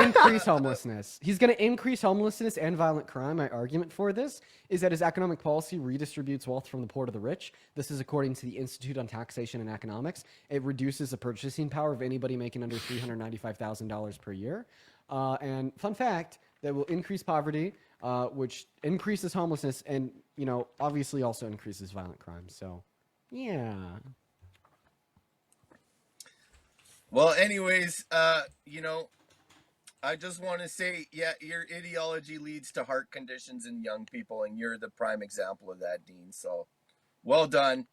increase homelessness. He's going to increase homelessness and violent crime. My argument for this is that his economic policy redistributes wealth from the poor to the rich. This is according to the Institute on Taxation and Economics. It reduces the purchasing power of anybody making under $395,000 per year. And fun fact, that will increase poverty, which increases homelessness and, you know, obviously also increases violent crime. So, yeah. Well, anyways, you know, I just want to say, yeah, your ideology leads to heart conditions in young people, and you're the prime example of that, Dean. So, well done.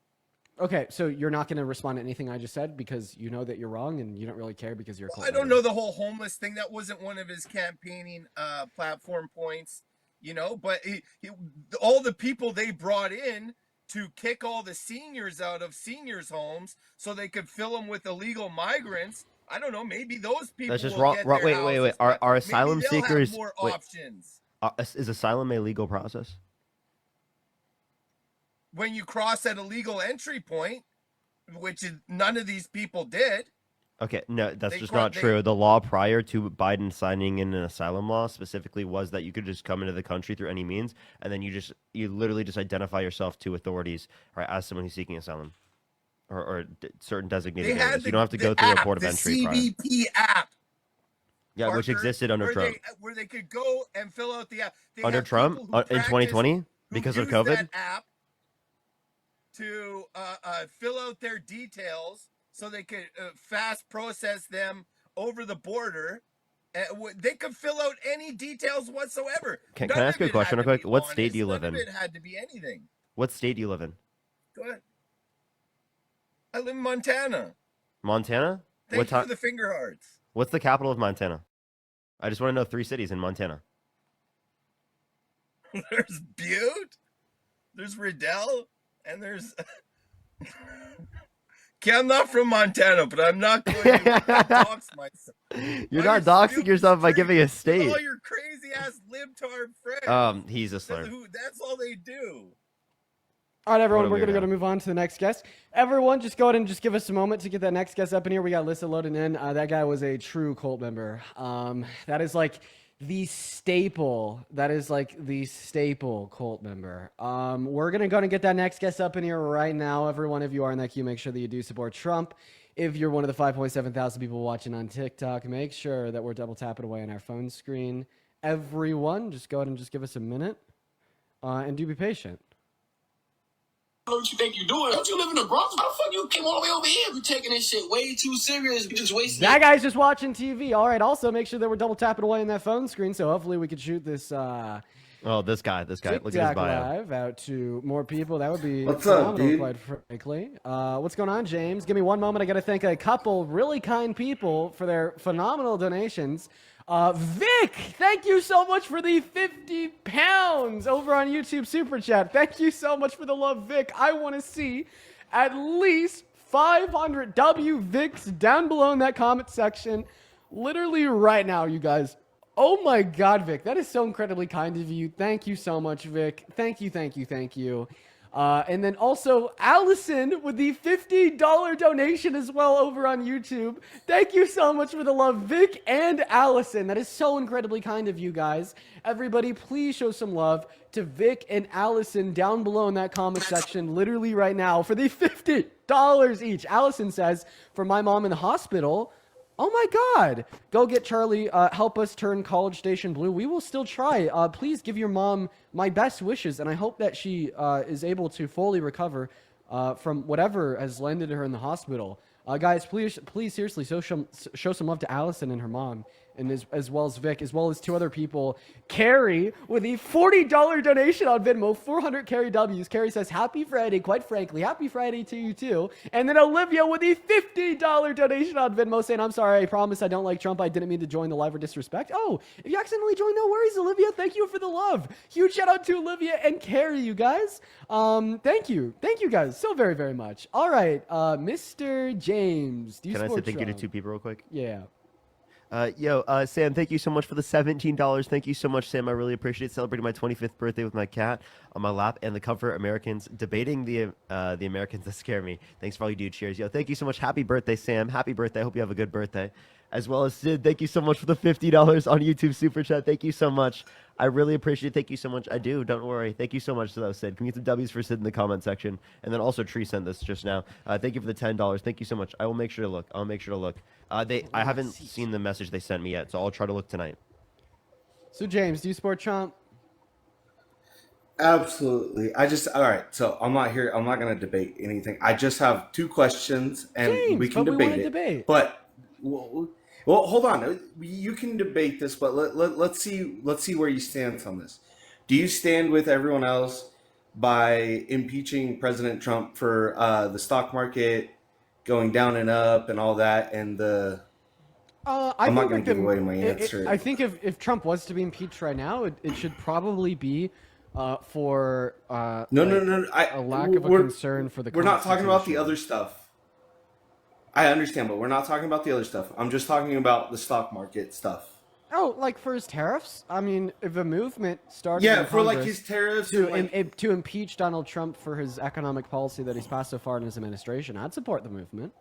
Okay, so you're not going to respond to anything I just said because you know that you're wrong and you don't really care because you're. Well, I don't know the whole homeless thing. That wasn't one of his campaigning platform points, you know. But all the people they brought in to kick all the seniors out of seniors' homes so they could fill them with illegal migrants. I don't know. Maybe those people. That's just will wrong. Get their Wait. houses, Are asylum maybe they'll seekers have more options? Is asylum a legal process? When you cross that illegal entry point, which none of these people did. Okay, no, that's just not true. The law prior to Biden signing in an asylum law specifically was that you could just come into the country through any means, and then you literally just identify yourself to authorities, right, as someone who's seeking asylum, or certain designated areas. You don't have to go through a port of entry. The CBP app. Yeah, Parker, which existed under Trump. Where they could go and fill out the app. Under Trump in 2020 because of COVID. That app to fill out their details so they could fast process them over the border. They could fill out any details whatsoever. Can I ask you a question real quick? What state do you live in? None of it had to be anything. What state do you live in? Go ahead. I live in Montana. Montana? Thank you for the finger hearts. What's the capital of Montana? I just want to know 3 cities in Montana. There's Butte, there's Riddell, and there's... Okay, I'm not from Montana, but I'm not going to dox myself. You're not doxing yourself by giving a state. All your crazy-ass libtard friends. He's a slur. That's all they do. All right, everyone, we're going to move on to the next guest. Everyone, just go ahead and just give us a moment to get that next guest up in here. We got Lissa loading in. That guy was a true cult member. That is like the staple. That is like the staple cult member. We're going to go and get that next guest up in here right now. Every one of you are in that queue. Make sure that you do support Trump. If you're one of the 5.7 thousand people watching on TikTok, make sure that we're double tapping away on our phone screen. Everyone, just go ahead and just give us a minute and do be patient. What you think you're doing? Don't you live in the Bronx? How the fuck you came all the way over here? You're taking this shit way too serious. You just wasting. That guy's just watching TV. All right. Also, make sure that we're double tapping away on that phone screen. So hopefully we could shoot this. This guy. Look at his bio. Live out to more people. That would be what's up, dude? Quite frankly. What's going on, James? Give me one moment. I got to thank a couple really kind people for their phenomenal donations. Vic, thank you so much for the 50 pounds over on YouTube Super Chat. Thank you so much for the love, Vic. I want to see at least 500 W Vics down below in that comment section. Literally right now, you guys. Oh my God, Vic. That is so incredibly kind of you. Thank you so much, Vic. Thank you. And then also Allison with the $50 donation as well over on YouTube. Thank you so much for the love, Vic and Allison. That is so incredibly kind of you guys. Everybody, please show some love to Vic and Allison down below in that comment section, literally right now, for the $50 each. Allison says, for my mom in the hospital. Oh my God. Go get Charlie. Help us turn College Station blue. We will still try. Please give your mom my best wishes, and I hope that she is able to fully recover from whatever has landed her in the hospital. Guys, please seriously show some love to Allison and her mom, and as well as Vic, as well as 2 other people. Carrie with a $40 donation on Venmo, 400 Carrie W's. Carrie says, happy Friday, quite frankly. Happy Friday to you too. And then Olivia with a $50 donation on Venmo saying, I'm sorry, I promise I don't like Trump. I didn't mean to join the live or disrespect. Oh, if you accidentally joined, no worries, Olivia. Thank you for the love. Huge shout out to Olivia and Carrie, you guys. Thank you guys so very, very much. All right, Mr. James. Can I say thank you to 2 people real quick? Yeah. Sam, thank you so much for the $17. Thank you so much, Sam. I really appreciate it. Celebrating my 25th birthday with my cat on my lap and the comfort Americans debating the Americans that scare me. Thanks for all you do. Cheers. Thank you so much. Happy birthday, Sam. Happy birthday. I hope you have a good birthday. as well as Sid. Thank you so much for the $50 on YouTube Super Chat. Thank you so much. I really appreciate it. Thank you so much. I do. Don't worry. Thank you so much, though, Sid. Can we get some W's for Sid in the comment section? And then also Tree sent this just now. Thank you for the $10. Thank you so much. I will make sure to look. I'll make sure to look. I haven't seen the message they sent me yet, so I'll try to look tonight. So James, do you support Trump? Absolutely. All right. So I'm not here. I'm not going to debate anything. I just have two questions, and James, we can but we debate wanna it. debate. But well, hold on. You can debate this, but let's see where you stand on this. Do you stand with everyone else by impeaching President Trump for the stock market going down and up and all that, and the I'm not going to give away my answer. I think if Trump was to be impeached right now, it should probably be for No. a lack of a concern for the We're not talking about the Constitution. other stuff. I understand, but we're not talking about the other stuff. I'm just talking about the stock market stuff. Oh, like for his tariffs? I mean, if a movement started Yeah, in for like Congress his tariffs. to, and, like, to impeach Donald Trump for his economic policy that he's passed so far in his administration, I'd support the movement.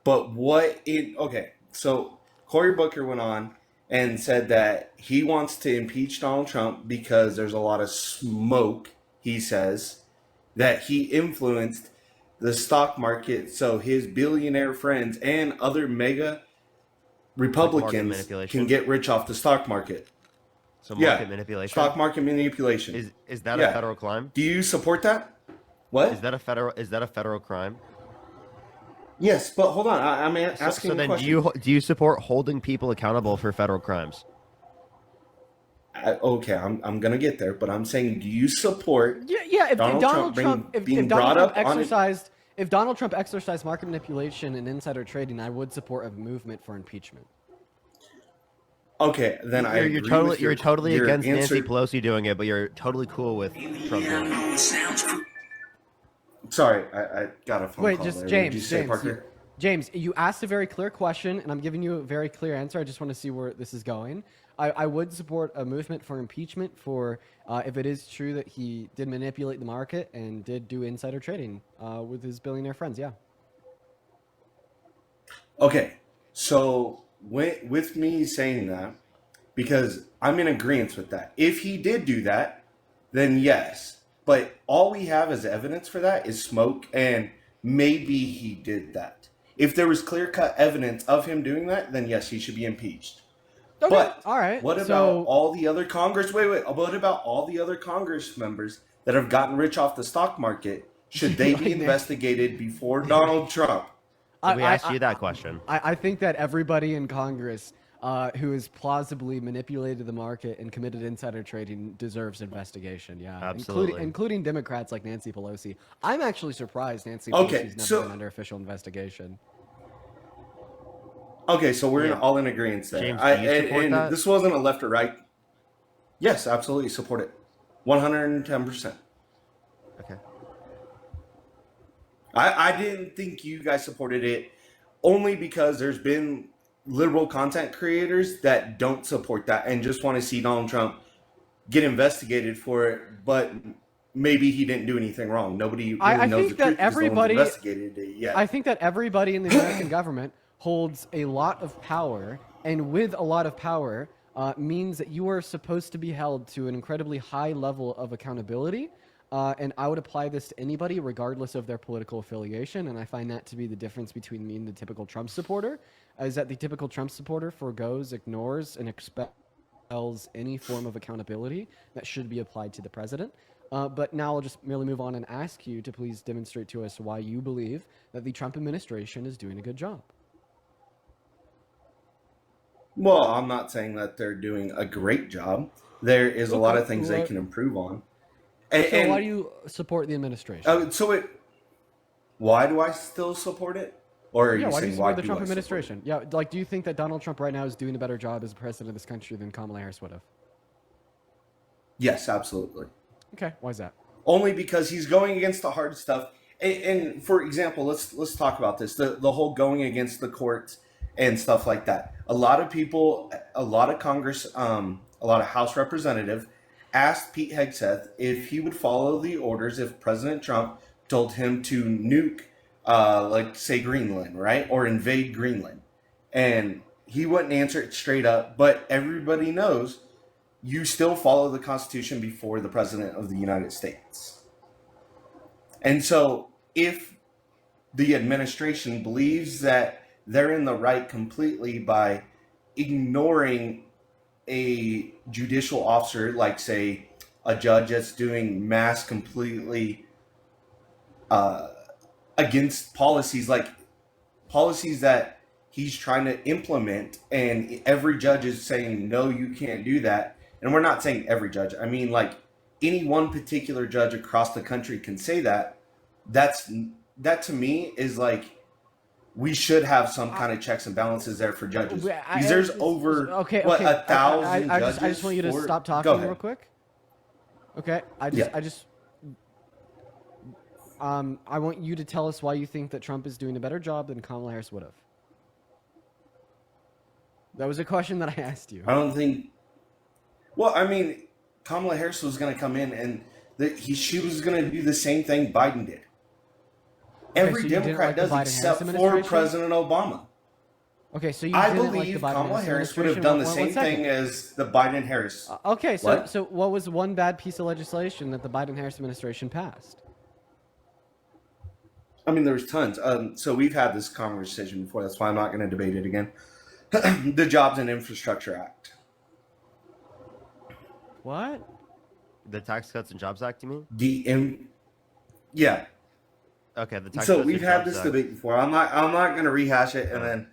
but okay, so Cory Booker went on and said that he wants to impeach Donald Trump because there's a lot of smoke, he says, that he influenced the stock market so his billionaire friends and other mega Republicans manipulation? can get rich off the stock market. So market manipulation. Stock market manipulation. Is that a federal crime? Do you support that? What? Is that a federal crime? Yes, but hold on. I'm asking So a then, question. do you support holding people accountable for federal crimes? Okay, I'm gonna get there, but I'm saying, do you support? Yeah. If Donald Trump being brought up on it? If Donald Trump exercised market manipulation and insider trading, I would support a movement for impeachment. Okay, then I agree with you're totally your against answer. Nancy Pelosi doing it, but you're totally cool with Trump doing it. Sorry, I got a phone Wait, call just there. James. What did you say, Parker? James, you asked a very clear question, and I'm giving you a very clear answer. I just want to see where this is going. I would support a movement for impeachment for if it is true that he did manipulate the market and did do insider trading with his billionaire friends. Yeah. Okay, so with me saying that, because I'm in agreement with that. If he did do that, then yes. But all we have as evidence for that is smoke, and maybe he did that. If there was clear-cut evidence of him doing that, then yes, he should be impeached. Okay. But all right. what about all the other Congress? Wait. What about all the other Congress members that have gotten rich off the stock market? Should they be investigated before Donald Trump? So we asked you that question. I think that everybody in Congress who has plausibly manipulated the market and committed insider trading deserves investigation. Yeah, Absolutely. including Democrats like Nancy Pelosi. I'm actually surprised Nancy Okay, Pelosi's never so- been under official investigation. Okay, so we're all in agreement there. James, do you support and that? this wasn't a left or right. Yes, absolutely support it. 110%. Okay. I didn't think you guys supported it only because there's been liberal content creators that don't support that and just want to see Donald Trump get for it, but maybe he didn't do anything wrong. Nobody really knows think the that truth because no one's investigated it yet. I think that everybody in the American government holds a lot of power, and with a lot of power means that you are supposed to be held to an incredibly high level of accountability. And I would apply this to anybody, regardless of their political affiliation. And I find that to be the difference between me and the typical Trump supporter, is that the typical Trump supporter forgoes, ignores, and expels any form of accountability that should be applied to the president. But now I'll just merely move on and ask you to please demonstrate to us why you believe that the Trump administration is doing a good job. Well, I'm not saying that they're doing a great job. There is a lot of things they can improve on. So why do you support the administration? Why do I still support it? Or are you why do you saying support the do Trump I support administration? Yeah, like, do you think that Donald Trump right now is doing a better job as president of this country than Kamala Harris would have? it? Yes, absolutely. Okay, why is that? Only because he's going against the hard stuff. And for example, let's talk about this. The whole going against the courts and stuff like that. A lot of people, a lot of Congress, a lot of House representative asked Pete Hegseth if he would follow the orders if President Trump told him to nuke like say Greenland, right? Or invade Greenland. And he wouldn't answer it straight up, but everybody knows you still follow the Constitution before the President of the United States. And so if the administration believes that they're in the right completely by ignoring a judicial officer, like say a judge that's doing mass completely against policies, like policies that he's trying to implement, and every judge is saying no, you can't do that. And we're not saying every judge, I mean like any one particular judge across the country can say that. That to me is like, we should have some kind of checks and balances there for judges. Because there's over 1,000 judges. I just want you to stop talking real quick. Okay, I want you to tell us why you think that Trump is doing a better job than Kamala Harris would have. That was a question that I asked you. I don't think. Well, I mean, Kamala Harris was going to come in and she was going to do the same thing Biden did. Every Democrat does except for President Obama. Okay, so I believe Kamala Harris would have done the same thing as the Biden-Harris. Okay, so what was one bad piece of legislation that the Biden-Harris administration passed? I mean, there was tons. So we've had this conversation before. That's why I'm not going to debate it again. The Jobs and Infrastructure Act. What? The Tax Cuts and Jobs Act, you mean? Yeah. Okay, the Tax So Cuts we've and had Jobs this Act. debate before. I'm not going to rehash it, and then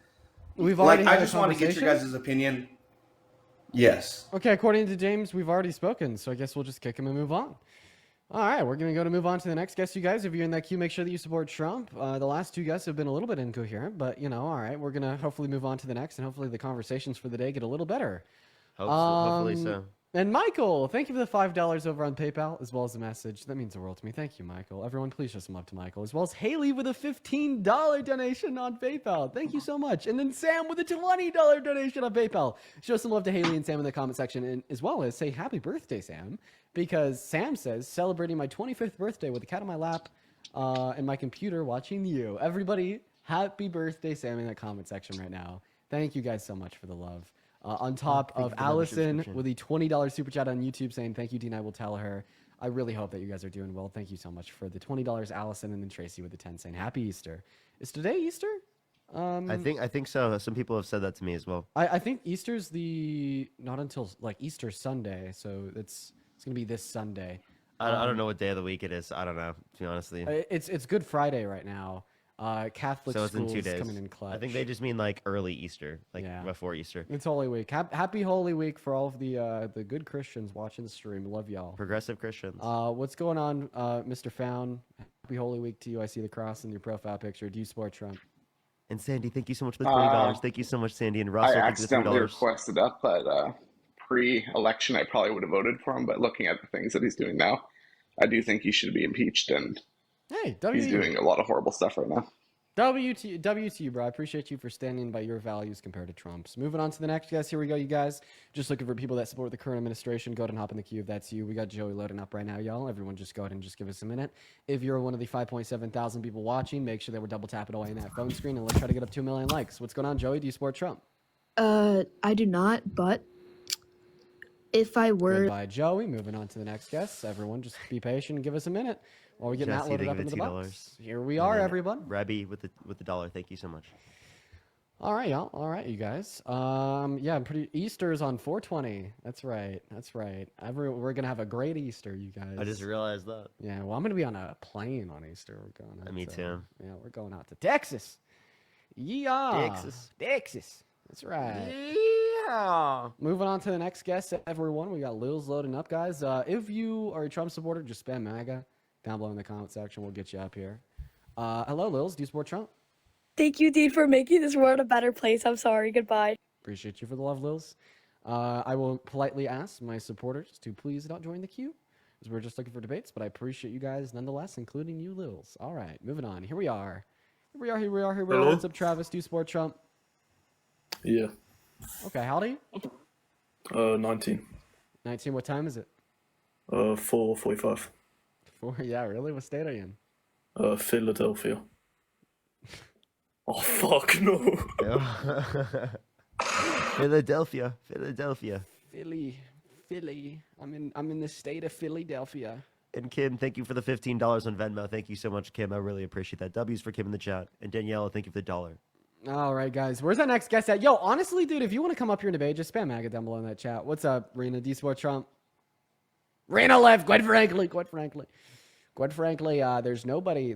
we've already had I just want to get your guys' opinion. Yes. Okay, according to James, we've already spoken, so I guess we'll just kick him and move on. All right, we're going to move on to the next guest, you guys. If you're in that queue, make sure that you support Trump. The last two guests have been a little bit incoherent, but, all right, we're going to hopefully move on to the next, and hopefully the conversations for the day get a little better. Hopefully so. And Michael, thank you for the $5 over on PayPal, as well as the message. That means the world to me. Thank you, Michael. Everyone, please show some love to Michael, as well as Haley with a $15 donation on PayPal. Thank you so much. And then Sam with a $20 donation on PayPal. Show some love to Haley and Sam in the comment section, and as well as say happy birthday, Sam, because Sam says, celebrating my 25th birthday with a cat on my lap and my computer watching you. Everybody, happy birthday, Sam, in that comment section right now. Thank you guys so much for the love. On top of Allison with the $20 super chat on YouTube saying, thank you, Dean, I will tell her. I really hope that you guys are doing well. Thank you so much for the $20, Allison, and then Tracy with the 10 saying, happy Easter. Is today Easter? I think so. Some people have said that to me as well. I think Easter's not until like Easter Sunday, so it's going to be this Sunday. I don't know what day of the week it is. I don't know, to be honest with you. It's Good Friday right now. Catholic so it's schools in 2 days. coming in clutch. I think they just mean like early Easter, before Easter. It's Holy Week. Happy Holy Week for all of the good Christians watching the stream. Love y'all. Progressive Christians. What's going on, Mr. Found? Happy Holy Week to you. I see the cross in your profile picture. Do you support Trump? And Sandy, thank you so much for the $20. Thank you so much, Sandy. And Russell, I thank you for the accidentally $3. requested up, but pre-election I probably would have voted for him. But looking at the things that he's doing now, I do think he should be impeached, and he's doing a lot of horrible stuff right now. W to you, bro. I appreciate you for standing by your values compared to Trump's. Moving on to the next guest. Here we go, you guys. Just looking for people that support the current administration. Go ahead and hop in the queue if that's you. We got Joey loading up right now, y'all. Everyone just go ahead and just give us a minute. If you're one of the 5.7 thousand people watching, make sure that we're double tapping away in that phone screen, and let's try to get up 2 million likes. What's going on, Joey? Do you support Trump? I do not, but if I were... Goodbye, Joey. Moving on to the next guest. Everyone just be patient and give us a minute. While we get Matt loaded up into the box. Here we are, everyone. Rabbi with the dollar. Thank you so much. All right, y'all. All right, you guys. Easter is on 4/20. That's right. We're gonna have a great Easter, you guys. I just realized that. Yeah. Well, I'm gonna be on a plane on Easter. We're going. Out Me too. Yeah, we're going out to Texas. Yeah. Texas. That's right. Yeah. Moving on to the next guest, everyone. We got Lils loading up, guys. If you are a Trump supporter, just spam MAGA down below in the comment section. We'll get you up here. Hello, Lils. Do you support Trump? Thank you, Dean, for making this world a better place. I'm sorry. Goodbye. Appreciate you for the love, Lils. I will politely ask my supporters to please not join the queue, because we're just looking for debates, but I appreciate you guys nonetheless, including you, Lils. All right, moving on. Here we are. Hello? What's up, Travis? Do you support Trump? Yeah. Okay, how old are you? 19. 19, what time is it? 4:45. 4, yeah, really? What state are you in? Philadelphia. Oh fuck no. Philadelphia. Philly. I'm in the state of Philadelphia. And Kim, thank you for the $15 on Venmo. Thank you so much, Kim. I really appreciate that. W's for Kim in the chat. And Danielle, thank you for the $1. All right, guys. Where's that next guest at? Yo, honestly, dude, if you want to come up here and debate, just spam Maga down below in that chat. What's up, Rena? Do you support Trump? Rena left. Quite frankly. There's nobody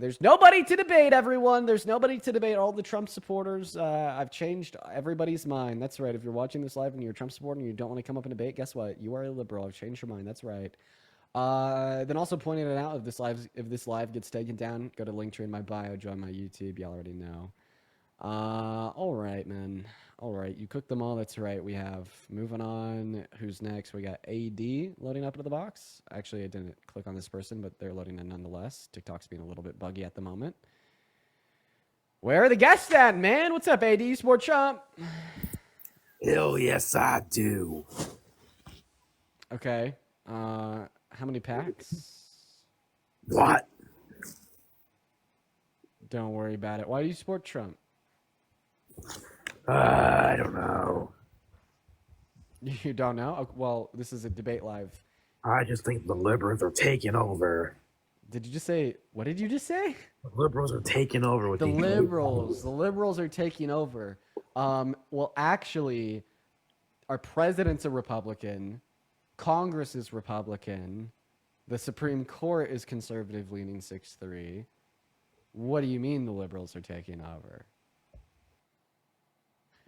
to debate, everyone. There's nobody to debate. All the Trump supporters. I've changed everybody's mind. That's right. If you're watching this live and you're a Trump supporter and you don't want to come up and debate, guess what? You are a liberal. I've changed your mind. That's right. Then also pointing it out, if this live gets taken down, go to Linktree in my bio, join my YouTube. You already know. All right, man. All right, you cooked them all. That's right. We have moving on. Who's next? We got AD loading up into the box. Actually, I didn't click on this person, but they're loading in nonetheless. TikTok's being a little bit buggy at the moment. Where are the guests at, man? What's up, AD? Sport Trump? Hell yes, I do. Okay. How many packs? What? Don't worry about it. Why do you support Trump? I don't know. You don't know? Oh, well, this is a debate live. I just think the liberals are taking over. Did you just say, what did you just say? The liberals are taking over with the liberals. The liberals are taking over. Well, actually, our president's a Republican. Congress is Republican. The Supreme Court is conservative leaning 6-3. What do you mean the liberals are taking over?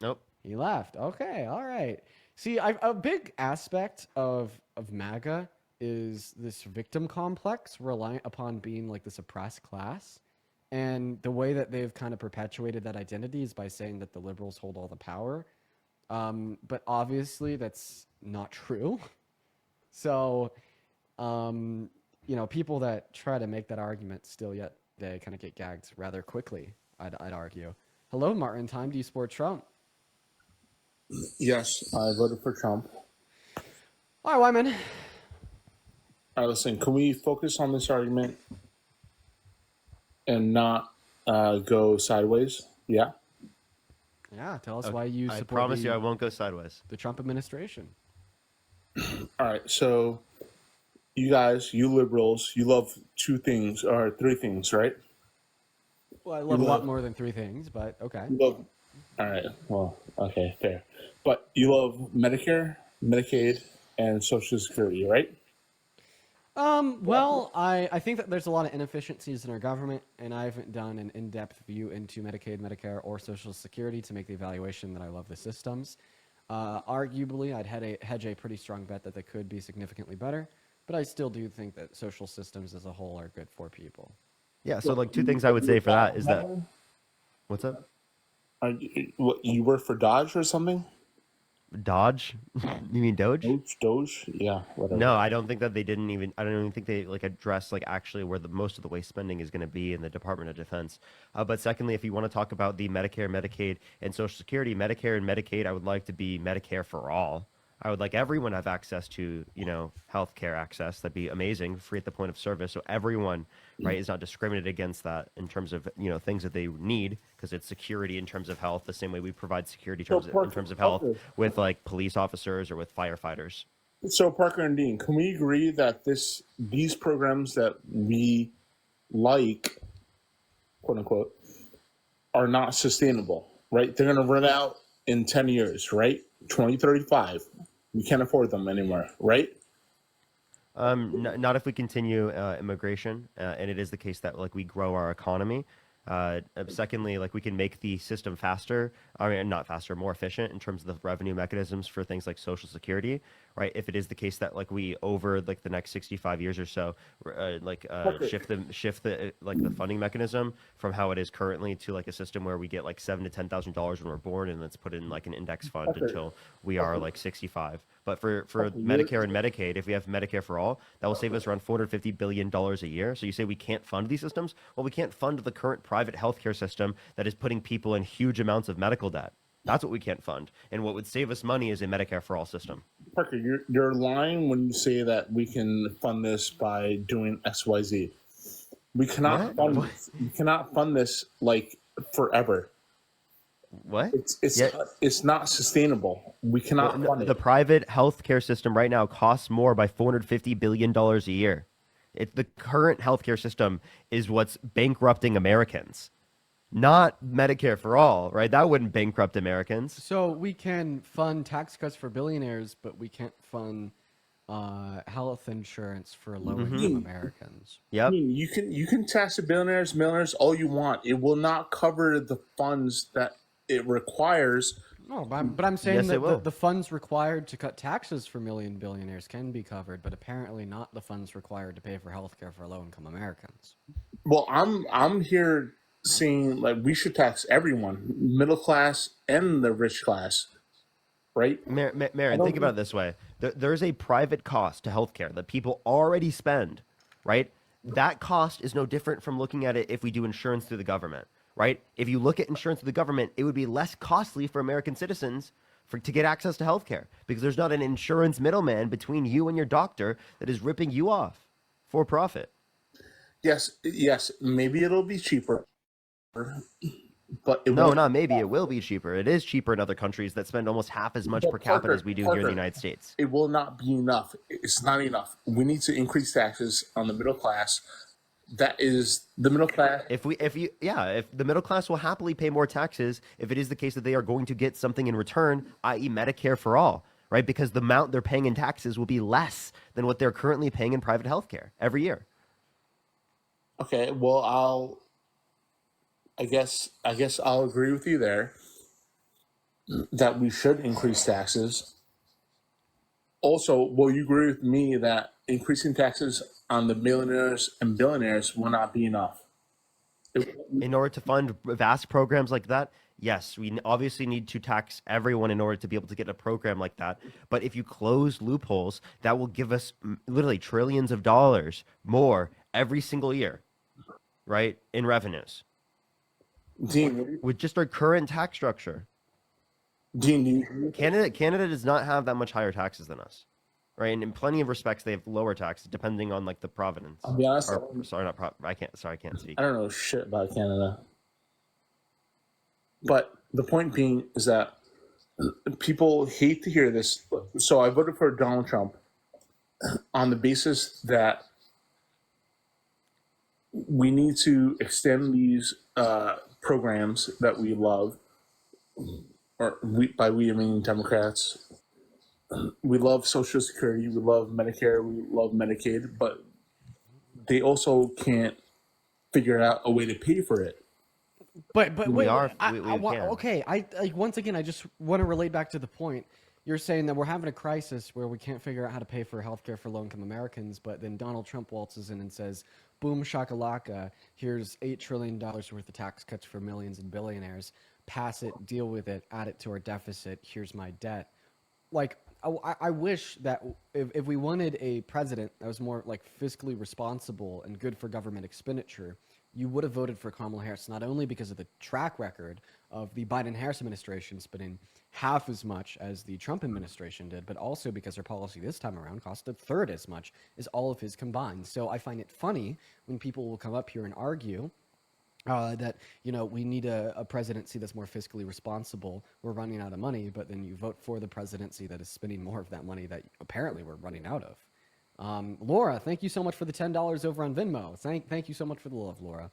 Nope. He left. Okay, all right. See, a big aspect of MAGA is this victim complex reliant upon being like this oppressed class. And the way that they've kind of perpetuated that identity is by saying that the liberals hold all the power. But obviously that's not true. So, people that try to make that argument still yet they kind of get gagged rather quickly, I'd argue. Hello, Martin Time. Do you support Trump? Yes, I voted for Trump. All right, Wyman. All right, listen, can we focus on this argument and not go sideways? Yeah? Yeah, tell us why you support I promise you I won't go sideways. The Trump administration. All right, so you guys, you liberals, you love three things, right? Well, I love a lot more than three things, but okay. All right, well, okay, fair. But you love Medicare, Medicaid, and Social Security, right? Well, I think that there's a lot of inefficiencies in our government, and I haven't done an in-depth view into Medicaid, Medicare, or Social Security to make the evaluation that I love the systems. Arguably, I'd hedge a pretty strong bet that they could be significantly better, but I still do think that social systems as a whole are good for people. Yeah, so like two things I would say for that is that... What's up? You work for Dodge or something? Dodge? You mean Doge? Doge? Yeah, whatever. No, I don't think that I don't even think they like address like actually where the most of the waste spending is going to be in the Department of Defense. But secondly, if you want to talk about the Medicare, Medicaid, and Social Security, Medicare and Medicaid, I would like to be Medicare for all. I would like everyone to have access to, healthcare access. That'd be amazing, free at the point of service. So everyone, right, is not discriminated against that in terms of, things that they need, because it's security in terms of health, the same way we provide security in terms of health with like police officers or with firefighters. So Parker and Dean, can we agree that these programs that we like, quote unquote, are not sustainable, right? They're going to run out in 10 years, right? 2035. We can't afford them anymore, right? Not if we continue immigration, and it is the case that like we grow our economy. Secondly, like we can make the system faster, not faster, more efficient in terms of the revenue mechanisms for things like Social Security, right? If it is the case that like we over like the next 65 years or so, shift the like the funding mechanism from how it is currently to like a system where we get like $7,000 to $10,000 when we're born, and let's put in like an index fund until we are like 65. But for Medicare and Medicaid, if we have Medicare for all, that will save us around $450 billion a year. So you say we can't fund these systems? Well, we can't fund the current private healthcare system that is putting people in huge amounts of medical debt. That's what we can't fund. And what would save us money is a Medicare for all system. Parker, you're lying when you say that we can fund this by doing XYZ. We cannot fund this like forever. What? It's not sustainable. We cannot fund it. The private healthcare system right now costs more by $450 billion a year. The current healthcare system is what's bankrupting Americans, not Medicare for all, right? That wouldn't bankrupt Americans. So we can fund tax cuts for billionaires, but we can't fund health insurance for low-income Americans. Yep. I mean, you can tax the billionaires, millionaires all you want. It will not cover the funds that it requires. No, but I'm saying that the funds required to cut taxes for billionaires can be covered, but apparently not the funds required to pay for healthcare for low-income Americans. Well, I'm here saying like we should tax everyone, middle class and the rich class, right? Marion, think about it this way: there's a private cost to healthcare that people already spend, right? That cost is no different from looking at it if we do insurance through the government. Right? If you look at insurance through the government, it would be less costly for American citizens to get access to healthcare because there's not an insurance middleman between you and your doctor that is ripping you off for profit. Yes, maybe it'll be cheaper, but maybe it will be cheaper. It is cheaper in other countries that spend almost half as much per capita as we do here in the United States. It will not be enough. It's not enough. We need to increase taxes on the middle class. That is the middle class. If the middle class will happily pay more taxes, if it is the case that they are going to get something in return, i.e. Medicare for all, right? Because the amount they're paying in taxes will be less than what they're currently paying in private healthcare every year. Okay, well, I guess I'll agree with you there that we should increase taxes. Also, will you agree with me that increasing taxes on the millionaires and billionaires will not be enough? In order to fund vast programs like that, yes, we obviously need to tax everyone in order to be able to get a program like that. But if you close loopholes, that will give us literally trillions of dollars more every single year, right, in revenues. Dean, with just our current tax structure. Dean, Canada does not have that much higher taxes than us. Right, and in plenty of respects, they have lower taxes depending on like the provenance. I'll be honest. I can't speak. I don't know shit about Canada. But the point being is that people hate to hear this. So I voted for Donald Trump on the basis that we need to extend these programs that we love, or by we I mean Democrats. We love Social Security, we love Medicare, we love Medicaid, but they also can't figure out a way to pay for it. But we can. Okay, once again, I just want to relate back to the point. You're saying that we're having a crisis where we can't figure out how to pay for healthcare for low-income Americans, but then Donald Trump waltzes in and says, boom shakalaka, here's $8 trillion worth of tax cuts for millions and billionaires. Pass it, deal with it, add it to our deficit, here's my debt. Like, I wish that if we wanted a president that was more like fiscally responsible and good for government expenditure, you would have voted for Kamala Harris, not only because of the track record of the Biden-Harris administration spending half as much as the Trump administration did, but also because her policy this time around cost a third as much as all of his combined. So I find it funny when people will come up here and argue that, we need a presidency that's more fiscally responsible. We're running out of money, but then you vote for the presidency that is spending more of that money that apparently we're running out of. Laura, thank you so much for the $10 over on Venmo. Thank you so much for the love, Laura.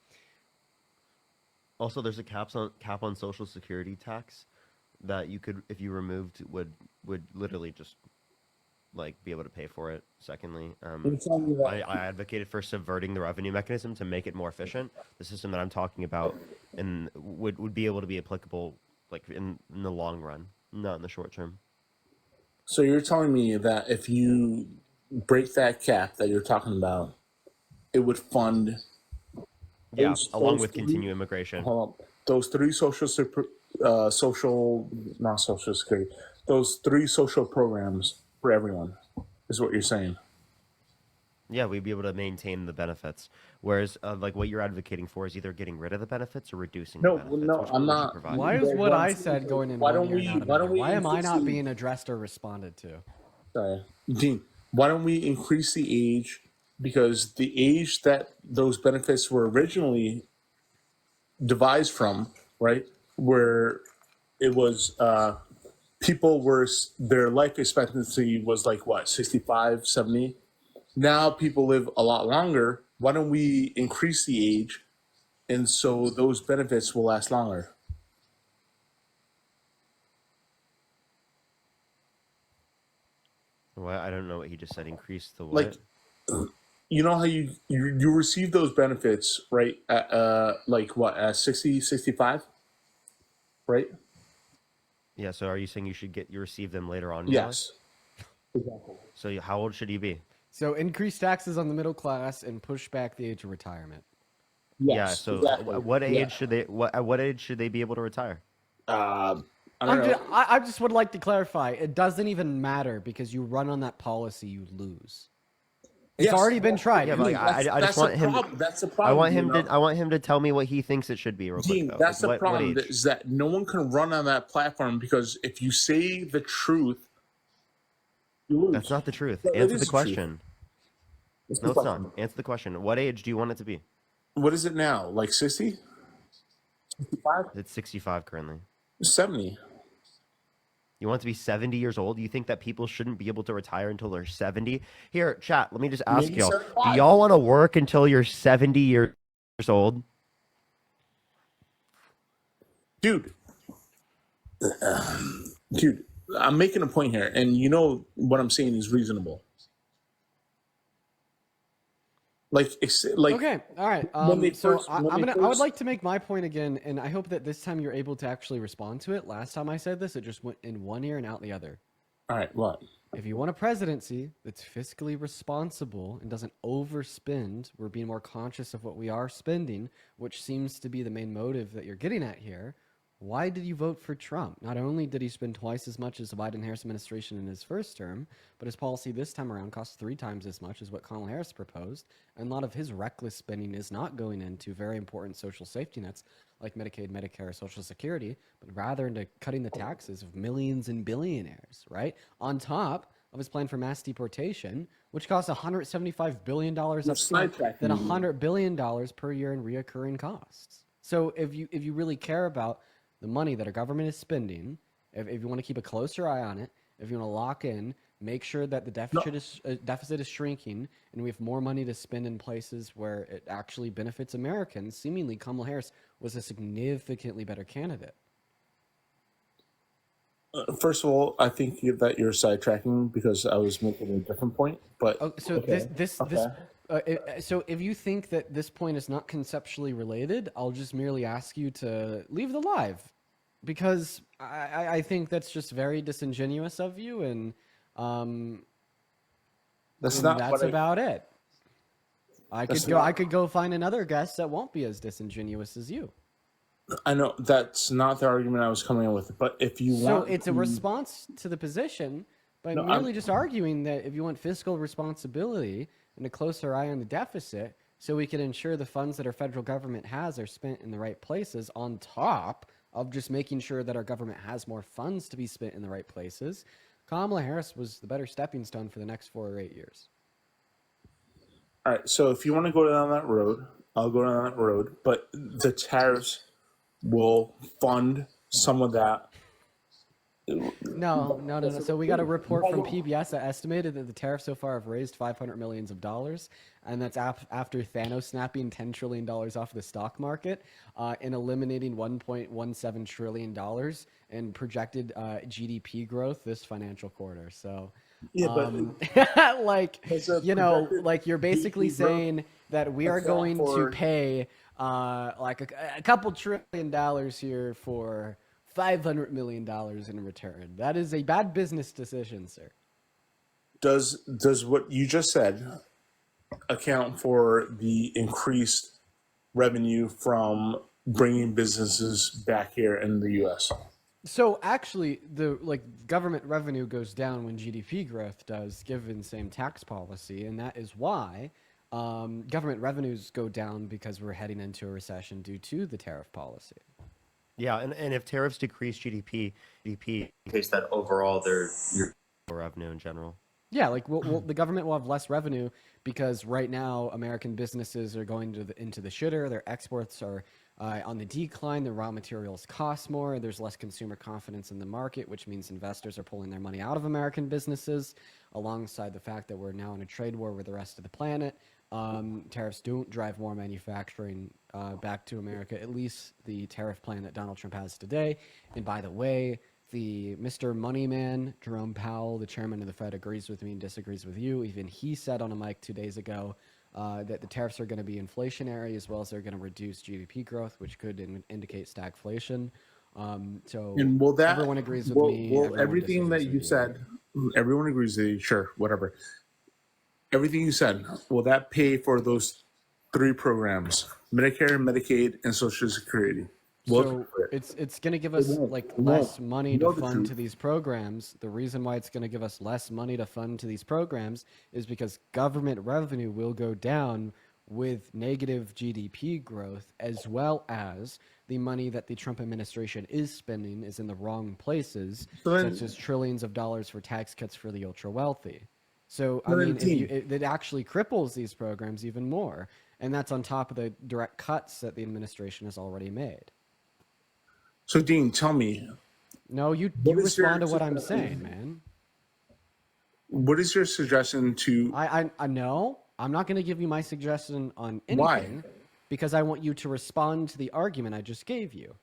Also, there's a cap on Social Security tax that you could, if you removed, would literally just be able to pay for it. Secondly, I advocated for subverting the revenue mechanism to make it more efficient. The system that I'm talking about and would be able to be applicable in the long run, not in the short term. So you're telling me that if you break that cap that you're talking about, it would fund along with continued immigration. Those three those three social programs for everyone is what you're saying. Yeah, we'd be able to maintain the benefits. Whereas, what you're advocating for is either getting rid of the benefits or reducing the benefits. No, I'm not. Why is what I said going in? Why am I not being addressed or responded to? Sorry, Dean. Why don't we increase the age? Because the age that those benefits were originally devised from, right? Where it was people were their life expectancy was like what 65, 70. Now people live a lot longer. Why don't we increase the age, and so those benefits will last longer? What? I don't know what he just said. Increase the what? Like, you know how you receive those benefits, right? At, like what, at 60, 65, right? Yeah. So are you saying you receive them later on in your life? Yes. Exactly. So how old should you be? So increase taxes on the middle class and push back the age of retirement. Yes, Yeah. So exactly. what age Yeah. should they? At what age should they be able to retire? I just would like to clarify. It doesn't even matter because you run on that policy, you lose. It's Yes. already been tried. Yeah, but I just want him. That's the problem. I want him to tell me what he thinks it should be. Real Dean, quick, though. that's Like, the problem. what age? Is that no one can run on that platform because if you say the truth, you lose. That's not the truth. But it Answer is the the truth. question. It's No, the it's not. question. Answer the question. What age do you want it to be? What is it now? Like 60? 65? It's 65 currently. 70. You want it to be 70 years old? You think that people shouldn't be able to retire until they're 70? Here, chat, let me just ask Maybe y'all. 75. Do y'all want to work until you're 70 years old? Dude, I'm making a point here, and you know what I'm saying is reasonable. Like Okay, all right. I would like to make my point again, and I hope that this time you're able to actually respond to it. Last time I said this, it just went in one ear and out the other. All right, what? If you want a presidency that's fiscally responsible and doesn't overspend, we're being more conscious of what we are spending, which seems to be the main motive that you're getting at here. Why did you vote for Trump? Not only did he spend twice as much as the Biden-Harris administration in his first term, but his policy this time around costs 3 times as much as what Kamala Harris proposed, and a lot of his reckless spending is not going into very important social safety nets like Medicaid, Medicare, Social Security, but rather into cutting the taxes of millions and billionaires, right? On top of his plan for mass deportation, which costs $175 billion up front, then $100 billion per year in reoccurring costs. So if you really care about the money that our government is spending, if you want to keep a closer eye on it, if you want to lock in, make sure that the deficit is shrinking, and we have more money to spend in places where it actually benefits Americans, seemingly Kamala Harris was a significantly better candidate. First of all, I think that you're sidetracking because I was making a different point. But so if you think that this point is not conceptually related, I'll just merely ask you to leave the live, because I think that's just very disingenuous of you, and that's about it. I could go find another guest that won't be as disingenuous as you. I know that's not the argument I was coming up with, but if you want, so it's a response to the position by merely just arguing that if you want fiscal responsibility and a closer eye on the deficit, so we can ensure the funds that our federal government has are spent in the right places, on top of just making sure that our government has more funds to be spent in the right places, Kamala Harris was the better stepping stone for the next 4 or 8 years. All right, so if you want to go down that road, I'll go down that road, but the tariffs will fund some of that. No. So we got a report from PBS that estimated that the tariffs so far have raised $500 million, and that's after Thanos snapping $10 trillion off the stock market and eliminating $1.17 trillion in projected GDP growth this financial quarter. So, you're basically saying that we are going to pay a couple $1 trillion here for $500 million in return. That is a bad business decision, sir. Does what you just said account for the increased revenue from bringing businesses back here in the U.S.? So actually, the government revenue goes down when GDP growth does, given same tax policy, and that is why government revenues go down, because we're heading into a recession due to the tariff policy. Yeah, and if tariffs decrease GDP case that overall your revenue in general. Yeah, the government will have less revenue because right now American businesses are going into the shitter. Their exports are on the decline. The raw materials cost more. There's less consumer confidence in the market, which means investors are pulling their money out of American businesses, alongside the fact that we're now in a trade war with the rest of the planet. Tariffs don't drive more manufacturing back to America, at least the tariff plan that Donald Trump has today. And by the way, the Mr. Moneyman, Jerome Powell, the chairman of the Fed, agrees with me and disagrees with you. Even he said on a mic 2 days ago that the tariffs are going to be inflationary, as well as they're going to reduce GDP growth, which could indicate stagflation. So and will that, everyone agrees with me. Will everything that you said, everyone agrees with you, sure, whatever. Everything you said, will that pay for those 3 programs, Medicare, Medicaid, and Social Security? So it's going to give us less money to fund to these programs. The reason why it's going to give us less money to fund to these programs is because government revenue will go down with negative GDP growth, as well as the money that the Trump administration is spending is in the wrong places, such as trillions of dollars for tax cuts for the ultra wealthy. So I mean, it actually cripples these programs even more, and that's on top of the direct cuts that the administration has already made. So, Dean, tell me. No, you respond to what I'm saying, man. What is your suggestion to... I know. I'm not going to give you my suggestion on anything. Why? Because I want you to respond to the argument I just gave you.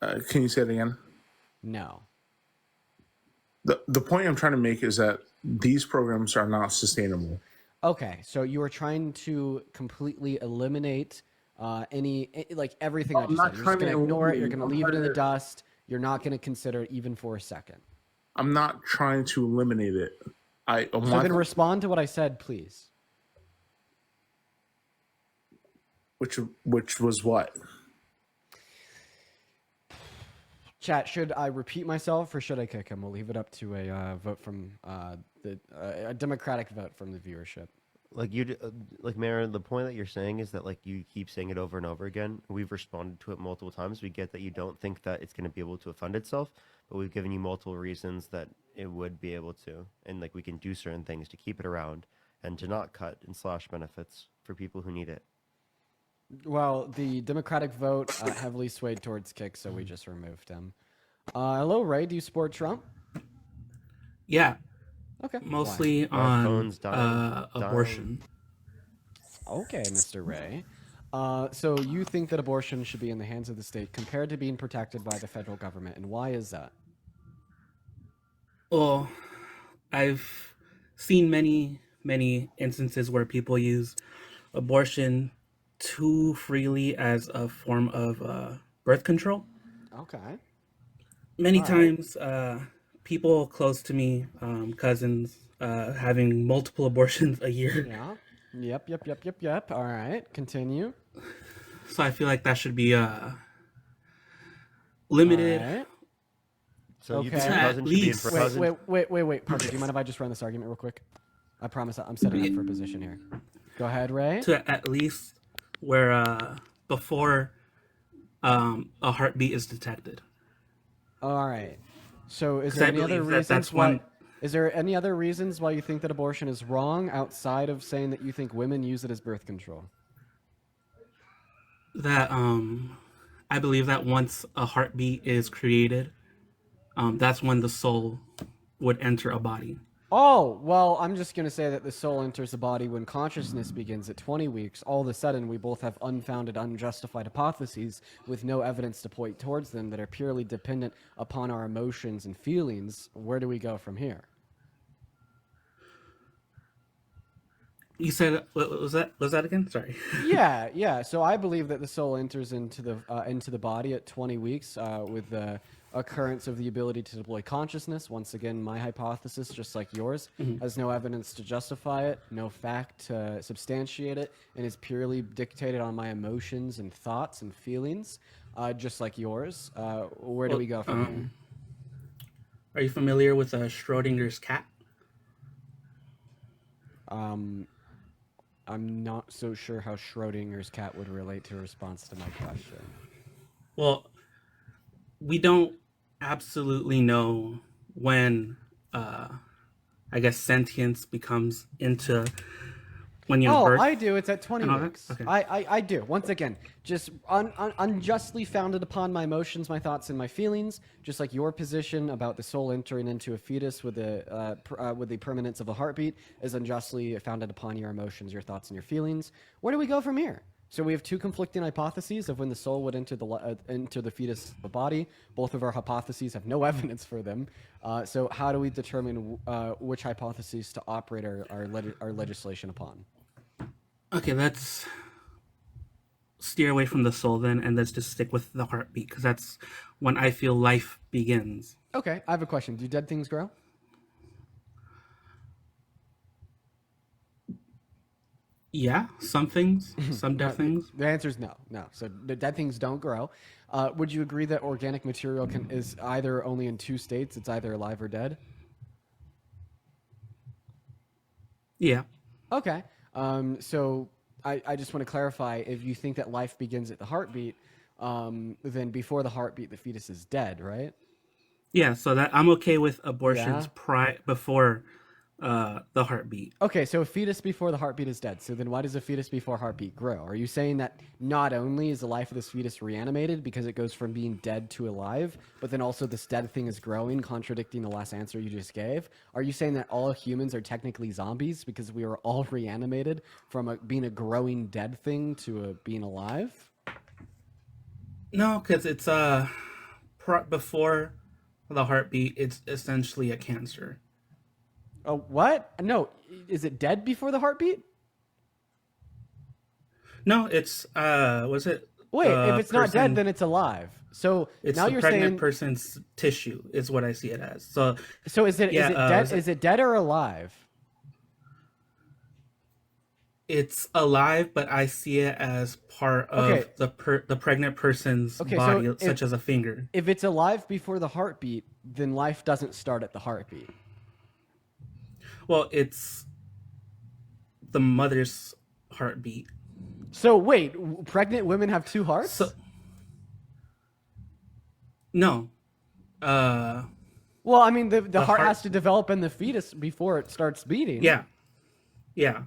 Can you say it again? No. The point I'm trying to make is that these programs are not sustainable. Okay, so you are trying to completely eliminate... everything I just said. You're just going to ignore it. You're going to leave it in the dust. You're not going to consider it even for a second. I'm not trying to eliminate it. So then respond to what I said, please. Which was what? Chat, should I repeat myself or should I kick him? We'll leave it up to a vote from a democratic vote from the viewership. Mayor, the point that you're saying is that you keep saying it over and over again. We've responded to it multiple times. We get that you don't think that it's going to be able to fund itself, but we've given you multiple reasons that it would be able to, and we can do certain things to keep it around and to not cut and slash benefits for people who need it. Well, the Democratic vote heavily swayed towards kick, so we just removed him. Hello, Ray. Do you support Trump? Yeah. Okay. Mostly on abortion. Okay, Mr. Ray. So you think that abortion should be in the hands of the state compared to being protected by the federal government, and why is that? Well, I've seen many instances where people use abortion too freely as a form of birth control. Okay. Many times, people close to me, cousins, having multiple abortions a year. Yeah. Yep. All right. Continue. So I feel like that should be limited. All right. So you think your cousin should be in for cousin? Wait. Parker, do you mind if I just run this argument real quick? I promise I'm setting up for a position here. Go ahead, Ray. To at least where before a heartbeat is detected. All right. So is there any other reasons why? Is there any other reasons why you think that abortion is wrong outside of saying that you think women use it as birth control? That I believe that once a heartbeat is created, that's when the soul would enter a body. Oh, well, I'm just going to say that the soul enters the body when consciousness begins at 20 weeks. All of a sudden, we both have unfounded, unjustified hypotheses with no evidence to point towards them that are purely dependent upon our emotions and feelings. Where do we go from here? You said, what was that? Was that again? Sorry. Yeah. So I believe that the soul enters into the body at 20 weeks with the occurrence of the ability to deploy consciousness. Once again, my hypothesis, just like yours, has no evidence to justify it, no fact to substantiate it, and is purely dictated on my emotions and thoughts and feelings, just like yours. Where do we go from here? Are you familiar with Schrodinger's cat? I'm not so sure how Schrodinger's cat would relate to a response to my question. Well, we don't absolutely know when, I guess, sentience becomes into when you have birth? I do. It's at 20 and all that? weeks. Okay. I do. Once again, just unjustly founded upon my emotions, my thoughts, and my feelings. Just like your position about the soul entering into a fetus with the permanence of a heartbeat is unjustly founded upon your emotions, your thoughts, and your feelings. Where do we go from here? So we have two conflicting hypotheses of when the soul would enter the fetus of the body. Both of our hypotheses have no evidence for them. So how do we determine which hypotheses to operate our legislation upon? Okay, let's steer away from the soul then, and let's just stick with the heartbeat, because that's when I feel life begins. Okay, I have a question. Do dead things grow? Yeah, some things, some dead things. The answer is no. So the dead things don't grow. Would you agree that organic material is either only in two states? It's either alive or dead? Yeah. Okay. So I just want to clarify, if you think that life begins at the heartbeat, then before the heartbeat, the fetus is dead, right? Yeah, so that I'm okay with abortions before the heartbeat. Okay, so a fetus before the heartbeat is dead. So then why does a fetus before heartbeat grow? Are you saying that not only is the life of this fetus reanimated because it goes from being dead to alive, but then also this dead thing is growing, contradicting the last answer you just gave? Are you saying that all humans are technically zombies because we were all reanimated from being a growing dead thing to being alive? No, because it's before the heartbeat, it's essentially a cancer. Oh, what? No, is it dead before the heartbeat? No, it's was it? Wait, if it's not dead, then it's alive. So it's now the you're pregnant saying person's tissue is what I see it as. So is it dead? Is it dead or alive? It's alive, but I see it as part of the pregnant person's body, so such as a finger. If it's alive before the heartbeat, then life doesn't start at the heartbeat. Well, it's the mother's heartbeat. So wait, pregnant women have two hearts? No. Well, I mean, the heart has to develop in the fetus before it starts beating. Yeah. Yeah.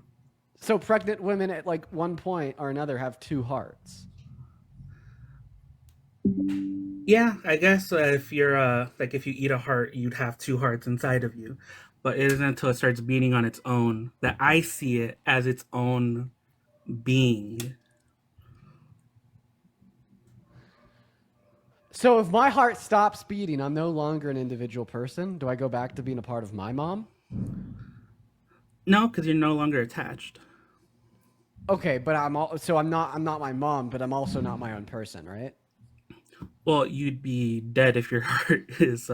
So pregnant women at like one point or another have two hearts. Yeah, I guess if you're if you eat a heart, you'd have two hearts inside of you. But it isn't until it starts beating on its own that I see it as its own being. So if my heart stops beating, I'm no longer an individual person. Do I go back to being a part of my mom? No, because you're no longer attached. Okay, but I'm not my mom, but I'm also not my own person, right? Well, you'd be dead if your heart is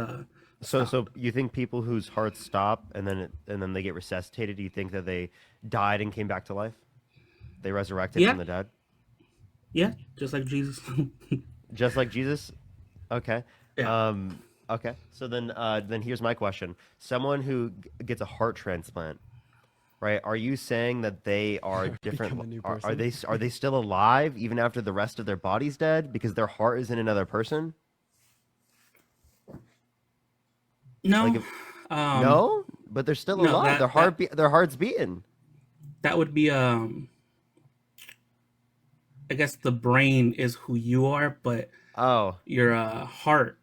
So you think people whose hearts stop and then they get resuscitated, you think that they died and came back to life? They resurrected from the dead? Yeah, just like Jesus. Just like Jesus? Okay. Yeah. Okay. So then here's my question. Someone who gets a heart transplant, right? Are you saying that they are different? Are they still alive even after the rest of their body's dead because their heart is in another person? No. No, but they're still alive. Their heart's beating. That would be I guess the brain is who you are, but your heart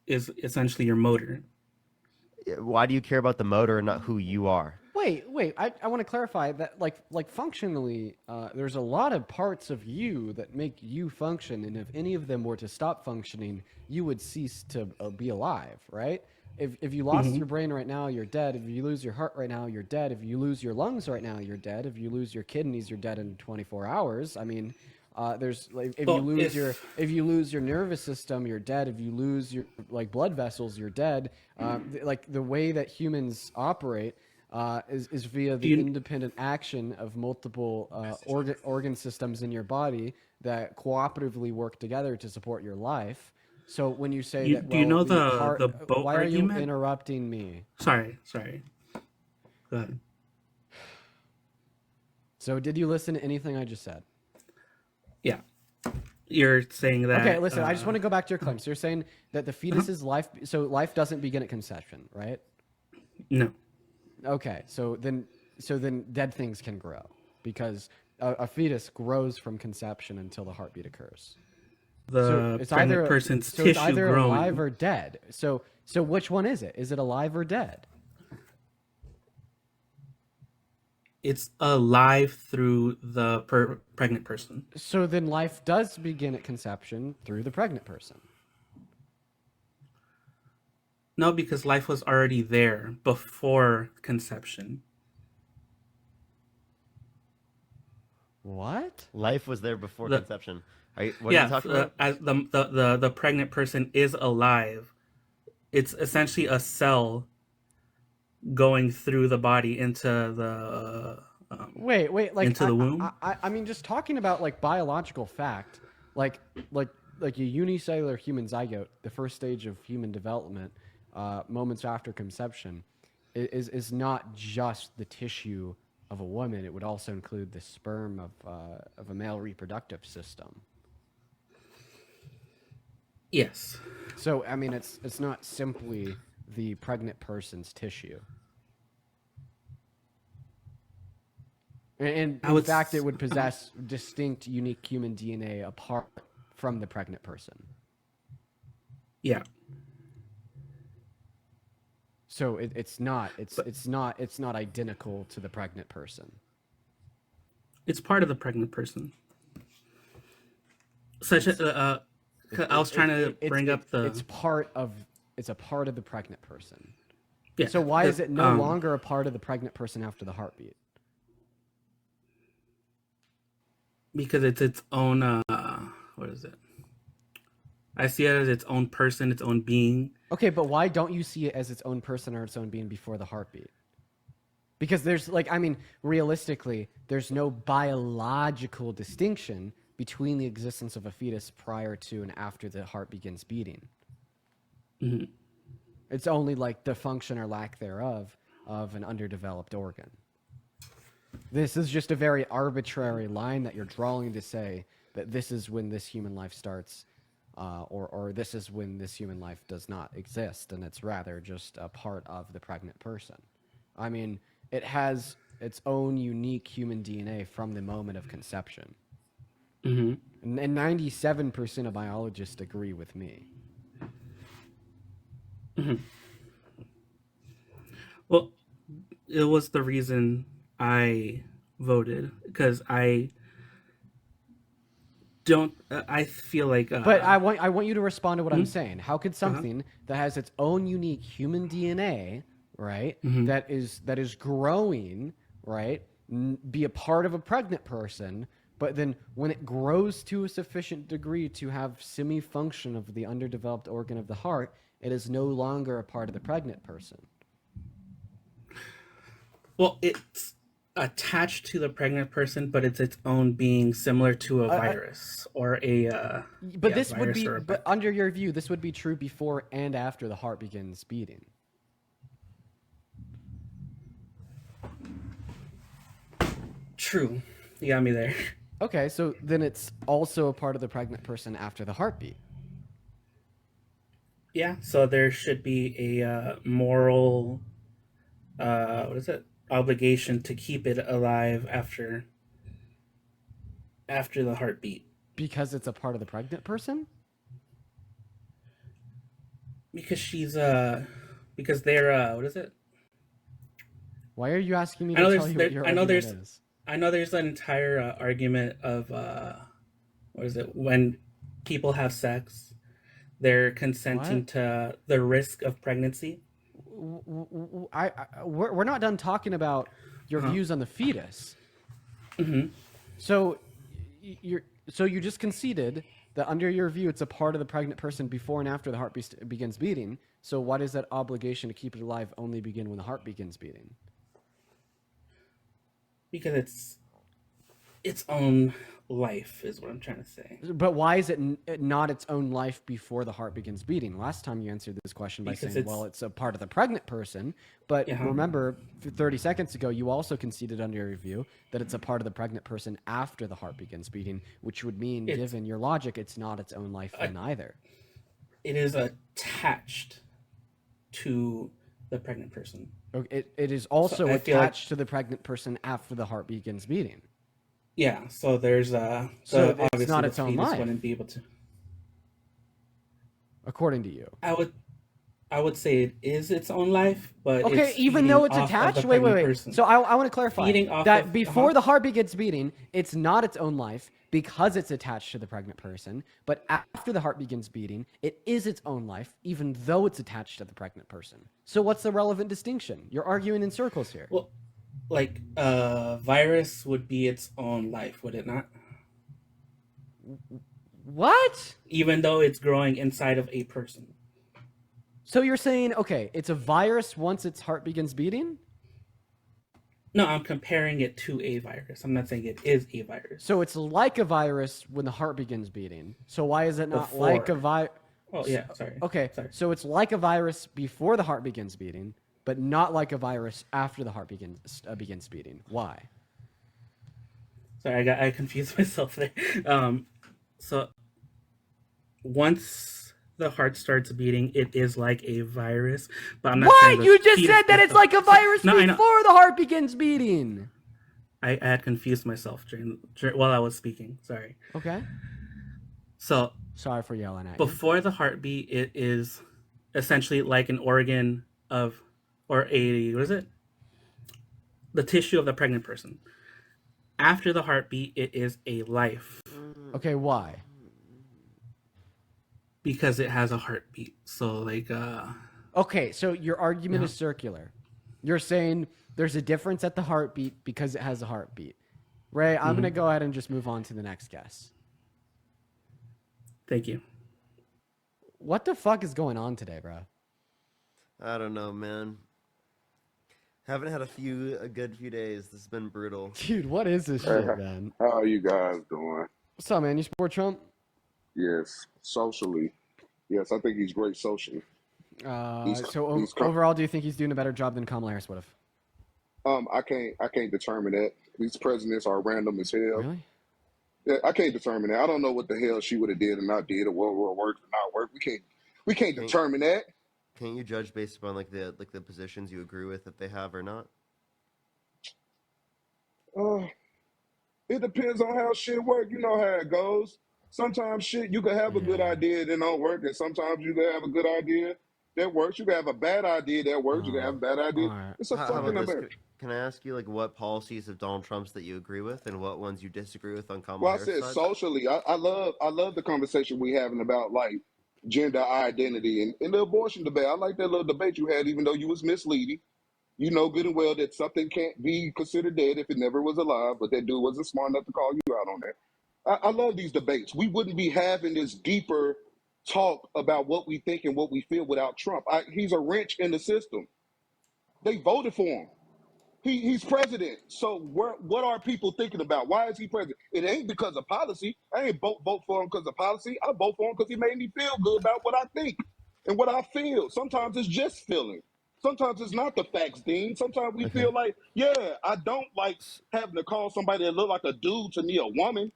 is essentially your motor. Why do you care about the motor and not who you are? Wait. I want to clarify that, like functionally, there's a lot of parts of you that make you function, and if any of them were to stop functioning, you would cease to be alive, right? If you lost your brain right now, you're dead. If you lose your heart right now, you're dead. If you lose your lungs right now, you're dead. If you lose your kidneys, you're dead in 24 hours. I mean, if you lose your nervous system, you're dead. If you lose your blood vessels, you're dead. The way that humans operate is via the independent action of multiple organ systems in your body that cooperatively work together to support your life. So when you say that, do you know the boat why argument? are you interrupting me? Sorry. Go ahead. So did you listen to anything I just said? Yeah. You're saying that... Okay, listen, I just want to go back to your claim. So you're saying that the fetus's life... So life doesn't begin at conception, right? No. Okay, so then dead things can grow because a fetus grows from conception until the heartbeat occurs. The it's pregnant either person's so tissue it's either growing. alive or dead. So which one is it? Is it alive or dead? It's alive through the pregnant person. So then life does begin at conception through the pregnant person. No, because life was already there before conception. What? Life was there before conception. What are you talking about? As the pregnant person is alive. It's essentially a cell going through the body into the wait, like into the womb. I mean, just talking about like biological fact, like a unicellular human zygote, the first stage of human development, moments after conception, is not just the tissue of a woman. It would also include the sperm of a male reproductive system. Yes. So I mean, it's not simply the pregnant person's tissue. And in fact, it would possess distinct, unique human DNA apart from the pregnant person. Yeah. So it's not identical to the pregnant person. It's part of the pregnant person. Such a I was trying to bring up the. It's a part of the pregnant person. Yeah. So why is it no longer a part of the pregnant person after the heartbeat? Because it's its own. What is it? I see it as its own person, its own being. Okay, but why don't you see it as its own person or its own being before the heartbeat? Because there's realistically, there's no biological distinction between the existence of a fetus prior to and after the heart begins beating. Mm-hmm. It's only like the function or lack thereof of an underdeveloped organ. This is just a very arbitrary line that you're drawing to say that this is when this human life starts, or this is when this human life does not exist, and it's rather just a part of the pregnant person. I mean, it has its own unique human DNA from the moment of conception. Mm-hmm. And 97% of biologists agree with me. Mm-hmm. Well, it was the reason I voted, because I feel like but I want you to respond to what I'm saying. How could something that has its own unique human DNA, right, that is growing, right, be a part of a pregnant person, but then when it grows to a sufficient degree to have semi-function of the underdeveloped organ of the heart, it is no longer a part of the pregnant person? Well, it's attached to the pregnant person, but it's its own being, similar to a virus or a. But this would be, but under your view, this would be true before and after the heart begins beating. True, you got me there. Okay, so then it's also a part of the pregnant person after the heartbeat. Yeah, so there should be a moral, obligation to keep it alive after the heartbeat. Because it's a part of the pregnant person? Because because they're, Why are you asking me to tell you what your argument is? I know there's an entire argument of, when people have sex, they're consenting to the risk of pregnancy. We're not done talking about your views on the fetus. Mm-hmm. So you just conceded that under your view, it's a part of the pregnant person before and after the heart begins beating. So why does that obligation to keep it alive only begin when the heart begins beating? Because it's its own life, is what I'm trying to say. But why is it not its own life before the heart begins beating? Last time you answered this question by saying, well, it's a part of the pregnant person. But remember, 30 seconds ago, you also conceded under your review that it's a part of the pregnant person after the heart begins beating, which would mean, given your logic, it's not its own life then either. It is attached to the pregnant person. It is also attached to the pregnant person after the heart begins beating. Yeah, so there's So the it's obviously not the its own fetus life, wouldn't be able to. according to you. I would say it is its own life, but Okay, it's even feeding though it's off of the attached? Wait, wait, pregnant wait. person. So I want to clarify Feeding off that of before the heart begins beating, it's not its own life because it's attached to the pregnant person. But after the heart begins beating, it is its own life, even though it's attached to the pregnant person. So what's the relevant distinction? You're arguing in circles here. Well, like virus would be its own life, would it not? What? Even though it's growing inside of a person. So you're saying, okay, it's a virus once its heart begins beating? No, I'm comparing it to a virus. I'm not saying it is a virus. So it's like a virus when the heart begins beating. So why is it not like a virus? Oh, yeah, sorry. Okay, Sorry. so it's like a virus before the heart begins beating, but not like a virus after the heart begins beating. Why? Sorry, I confused myself there. So once the heart starts beating, it is like a virus. But I'm not saying What? You just said that it's like a virus No, I know. before the heart begins beating. I had confused myself while I was speaking. Sorry. Okay. So sorry for yelling at you. Before the heartbeat, it is essentially like an organ of, or what is it? The tissue of the pregnant person. After the heartbeat, it is a life. Okay, why? Because it has a heartbeat. So Okay, so your argument is circular. You're saying there's a difference at the heartbeat because it has a heartbeat. Ray, I'm going to go ahead and just move on to the next guess. Thank you. What the fuck is going on today, bro? I don't know, man. Haven't had a good few days. This has been brutal. Dude, what is this shit, man? How are you guys doing? What's up, man? You support Trump? Yes, socially. Yes, I think he's great socially. Overall, do you think he's doing a better job than Kamala Harris would have? I can't determine that. These presidents are random as hell. Really? Yeah, I can't determine that. I don't know what the hell she would have did or not did, or what would work or not work. We can't determine that. Can't you judge based upon the positions you agree with that they have or not? It depends on how shit work. You know how it goes. Sometimes shit you can have a good idea that don't work, and sometimes you can have a good idea that works. You can have a bad idea that works. You can have a bad idea. Right. It's a How fucking about this? America. Can I ask you what policies of Donald Trump's that you agree with and what ones you disagree with on Kamala Well, I Harris' said side? socially. I love the conversation we having about gender identity and the abortion debate. I like that little debate you had, even though you was misleading. You know good and well that something can't be considered dead if it never was alive, but that dude wasn't smart enough to call you out on that. I love these debates. We wouldn't be having this deeper talk about what we think and what we feel without Trump. He's a wrench in the system. They voted for him. He's president. So what are people thinking about? Why is he president? It ain't because of policy. I ain't vote for him because of policy. I vote for him because he made me feel good about what I think and what I feel. Sometimes it's just feeling. Sometimes it's not the facts, Dean. Sometimes we feel like, I don't like having to call somebody that look like a dude to me a woman.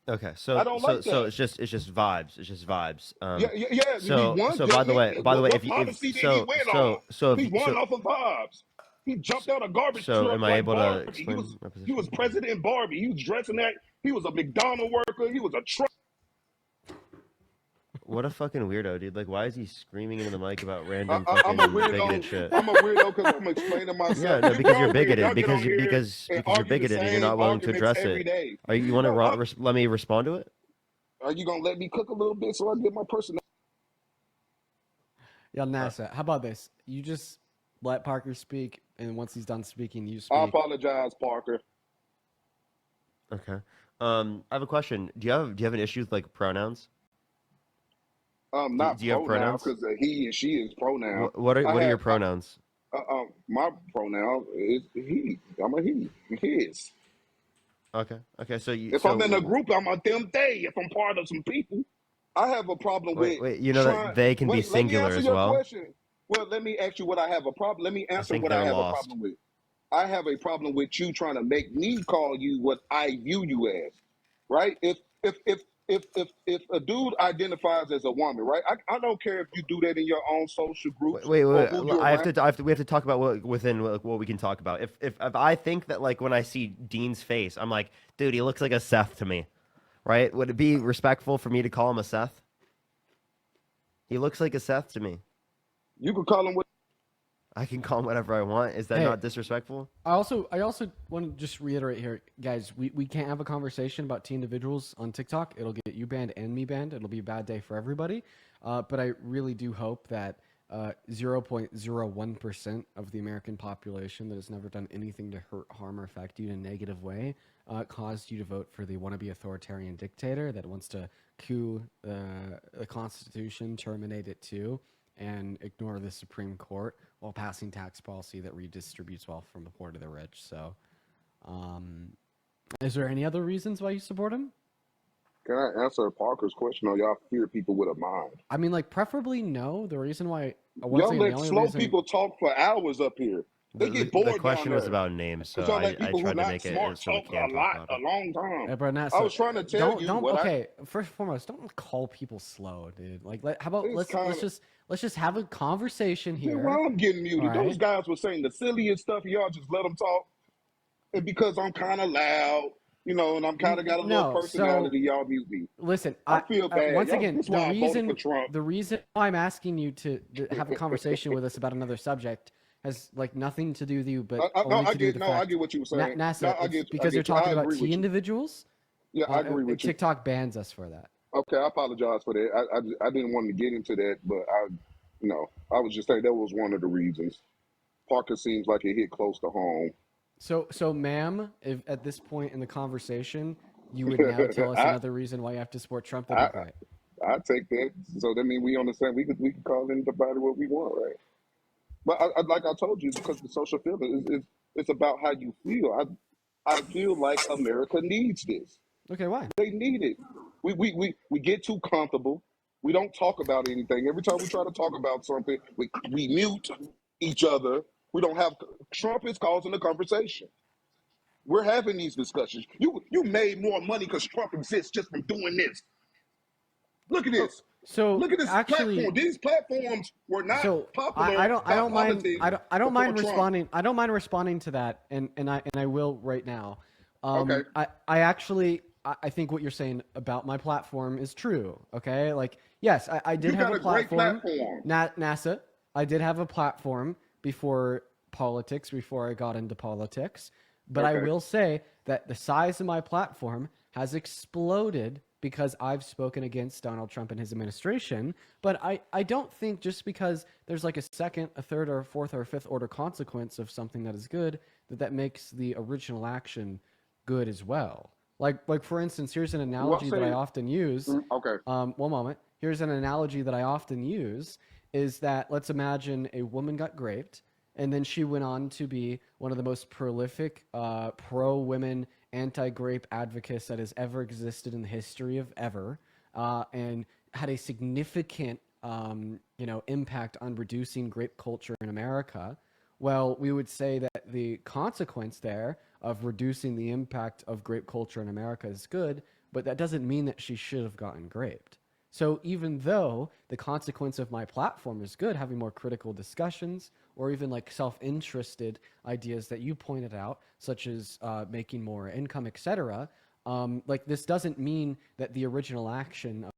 Okay, so I don't like so that. it's just vibes. It's just vibes. Yeah. So he won, by the way, what policy did he win on? He won so off of vibes. He jumped out of garbage so truck am I like able to Barbie. explain my position? He was President Barbie. He was dressing that. He was a McDonald's worker. He was a truck. What a fucking weirdo, dude! Why is he screaming into the mic about random I'm fucking a weirdo. bigoted shit? I'm a weirdo because I'm explaining myself. Yeah, no, because you're bigoted. Y'all get Because on here because and you're argue the bigoted and you're same not willing to arguments address every it. day. Are you want to let me respond to it? Are you gonna let me cook a little bit so I get my personality? Yo, NASA, how about this? You just let Parker speak, and once he's done speaking, you speak. I apologize, Parker. Okay. I have a question. Do you have an issue with pronouns? Not do you have pronouns? because he and she is pronoun. What are your pronouns? My pronoun is he. I'm a he. His. Okay. So if I'm in a group, I'm a them they. If I'm part of some people, I have a problem with. Wait. You know that they can be singular as well. Question. Well, let me ask you what I have a problem. Let me answer what I have a problem with. I have a problem with you trying to make me call you what I view you as, right? If if a dude identifies as a woman, right? I don't care if you do that in your own social groups Wait, or wait, who wait. you're around. We have to talk about what we can talk about. If I think that like when I see Dean's face, I'm like, dude, he looks like a Seth to me, right? Would it be respectful for me to call him a Seth? He looks like a Seth to me. You could call him what. I can call him whatever I want. Is that not disrespectful? I also want to just reiterate here, guys, we can't have a conversation about T individuals on TikTok. It'll get you banned and me banned. It'll be a bad day for everybody. But I really do hope that 0.01% of the American population that has never done anything to hurt, harm, or affect you in a negative way caused you to vote for the wannabe authoritarian dictator that wants to coup the Constitution, terminate it too, and ignore the Supreme Court while passing tax policy that redistributes wealth from the poor to the rich. So, is there any other reasons why you support him? Can I answer Parker's question, or y'all fear people with a mind? I mean, like, preferably no. The reason why... Y'all let slow people talk for hours up here. They get bored. The question down was there. about names, so I tried to make it so we can't talk about it. A long time. Hey, bro, I was trying to tell you. Okay, first and foremost, don't call people slow, dude. Like, how about let's just have a conversation here. Well, I'm getting muted. Right. Those guys were saying the silliest stuff. Y'all just let them talk. And because I'm kind of loud, you know, and I'm kind of got a little personality, y'all mute me. Listen, I feel bad. Once again, the reason why I'm asking you to have a conversation with us about another subject has like nothing to do with you, but I get what you were saying. NASA, because you're talking about T individuals. Yeah, I agree with you. TikTok bans us for that. Okay, I apologize for that. I didn't want to get into that, but I was just saying that was one of the reasons. Parker seems like it hit close to home. So, ma'am, if at this point in the conversation you would now tell us another reason why you have to support Trump, that'd be great. I take that. So that means we understand we can call anybody what we want, right? But like I told you, because the social feeling is it's about how you feel. I feel like America needs this. Okay, why? They need it. We get too comfortable. We don't talk about anything. Every time we try to talk about something, we mute each other. We don't have. Trump is causing the conversation. We're having these discussions. You made more money because Trump exists just from doing this. Look at this. So look at this actually, platform. These platforms were not popular. I don't mind responding. Trump. I don't mind responding to that, and I will right now. Okay. I think what you're saying about my platform is true. Okay, like yes, I did have a platform. NASA. I did have a platform before politics, before I got into politics. But I will say that the size of my platform has exploded because I've spoken against Donald Trump and his administration. But I don't think just because there's like a second, a third, or a fourth, or a fifth order consequence of something that is good, that makes the original action good as well. Like for instance, here's an analogy that I often use. Okay. One moment. Here's an analogy that I often use is that let's imagine a woman got raped, and then she went on to be one of the most prolific pro-women, anti-rape advocates that has ever existed in the history of ever, and had a significant impact on reducing rape culture in America. Well, we would say that the consequence there of reducing the impact of rape culture in America is good, but that doesn't mean that she should have gotten raped. So even though the consequence of my platform is good, having more critical discussions or even like self-interested ideas that you pointed out, such as making more income, etc., like this doesn't mean that the original action